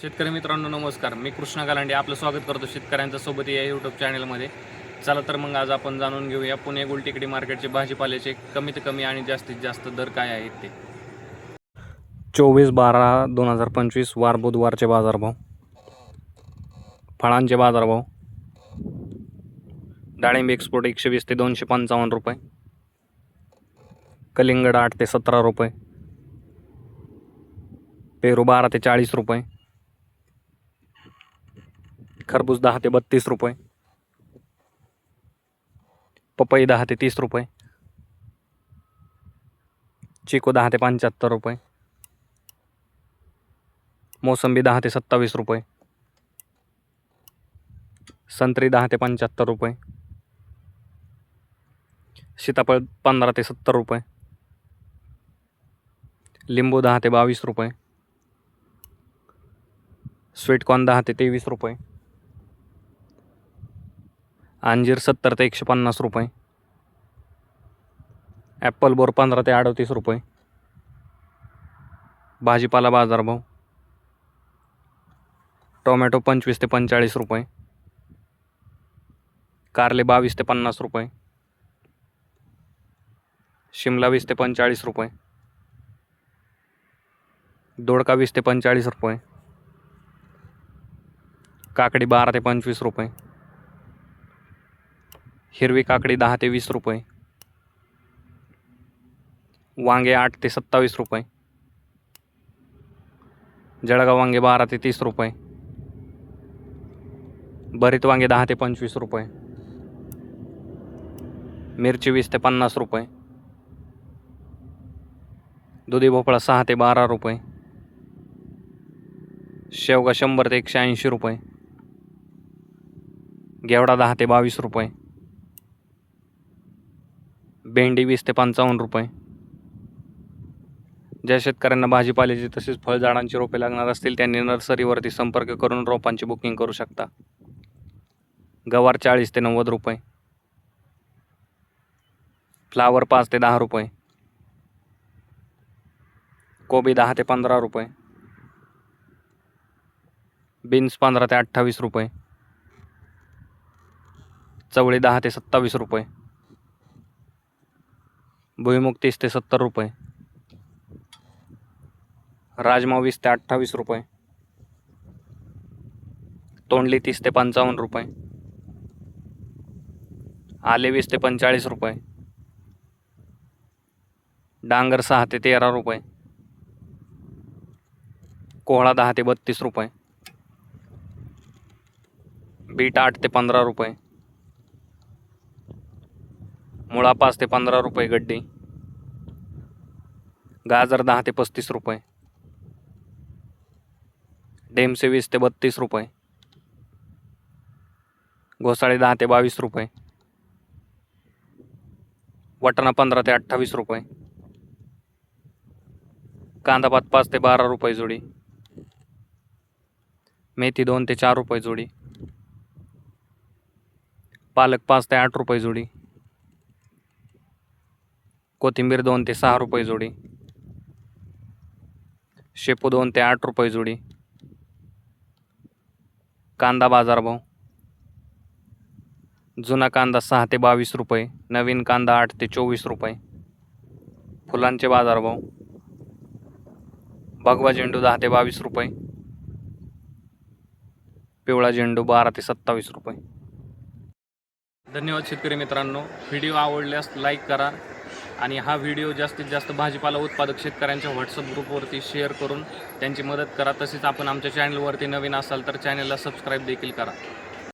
शेतकरी मित्रांनो नमस्कार. मी कृष्णा गालांडे आपलं स्वागत करतो शेतकऱ्यांच्या सोबत या यूट्यूब चॅनलमध्ये. चला तर मग आज आपण जाणून घेऊया पुणे गुलटेकडी मार्केटचे भाजीपाल्याचे कमीत कमी आणि जास्तीत जास्त दर काय आहेत ते. 24/12/2025 वार बुधवारचे बाजारभाव. फळांचे बाजारभाव. डाळिंब एक्सपोर्ट 120 ते 255 रुपये. कलिंगड 8 ते 17 रुपये. पेरू 12 ते 40 रुपये. खरबूज 10 ते 32 रुपये. पपई 10 ते 30 रुपये. चिकू 10 ते 75 रुपये. मोसंबी 10 ते 27 रुपये. संत्री 10 ते 75 रुपये. सीताफळ 15 ते 70 रुपये. लिंबू 10 ते 22 रुपये. स्वीटकॉर्न 10 ते 23 रुपये. अंजीर 70 ते 150 रुपये. ॲपल बोर 15 ते 38 रुपये. भाजीपाला बाजारभाव. टोमॅटो 25 ते 45 रुपये. कारले 22 ते 50 रुपये. शिमला 20 ते 45 रुपये. दोडका 20 ते 45 रुपये. काकडी 12 ते 25 रुपये. हिरवी काकडी 10 ते 20 रुपये. वांगे 8 ते 27 रुपये. जळगाव वांगे 12 ते 30 रुपये. भरीत वांगे 10 ते 25 रुपये. मिरची 20 ते 50 रुपये. दुधी भोपळा 6 ते 12 रुपये. शेवगा 100 ते 180 रुपये. घेवडा 10 ते 22 रुपये. भेंडी 20 ते 55 रुपये. ज्या शेतकऱ्यांना भाजीपाल्याची तसेच फळझाडांची रोपे लागणार असतील त्यांनी नर्सरीवरती संपर्क करून रोपांची बुकिंग करू शकता. गवार 40 ते 90 रुपये. फ्लावर 5 ते 10 रुपये. कोबी 10 ते 15 रुपये. बीन्स 15 ते 28 रुपये. चवळी 10 ते 27 रुपये. भुईमुग 30 ते 70 रुपये. राजमा 20 ते 28 रुपये. तोंडली 30 ते 55 रुपये. आले 20 ते 45 रुपये. डांगर 6 ते 13 रुपये. कोहळा 10 ते 32 रुपये. बीट 8 ते 15 रुपये. मुळा 5 ते 15 रुपये गड्डी. गाजर 10 ते 35 रुपये. ढेमसे 20 ते 32 रुपये. घोसाळे 10 ते 22 रुपये. वाटाणा 15 ते 28 रुपये. कांदापात 5 ते 12 रुपये जोडी. मेथी 2 ते 4 रुपये जोडी. पालक 5 ते 8 रुपये जोडी. कोथिंबीर 2 ते 6 रुपये जोडी. शेपू 2 ते 8 रुपये जोडी. कांदा बाजारभाव. जुना कांदा 6 ते 22 रुपये. नवीन कांदा 8 ते 24 रुपये. फुलांचे बाजारभाव. भगवा झेंडू 10 ते 22 रुपये. पिवळा झेंडू 12 ते 27 रुपये. धन्यवाद शेतकरी मित्रांनो. व्हिडिओ आवडल्यास लाईक करा आणि हा व्हिडिओ जास्तीत जास्त भाजीपाला उत्पादक शेतकऱ्यांच्या व्हॉट्सअप ग्रुपवरती शेअर करून त्यांची मदत करा. तसेच आपण आमच्या चॅनलवरती नवीन असाल तर चॅनलला सबस्क्राईब देखील करा.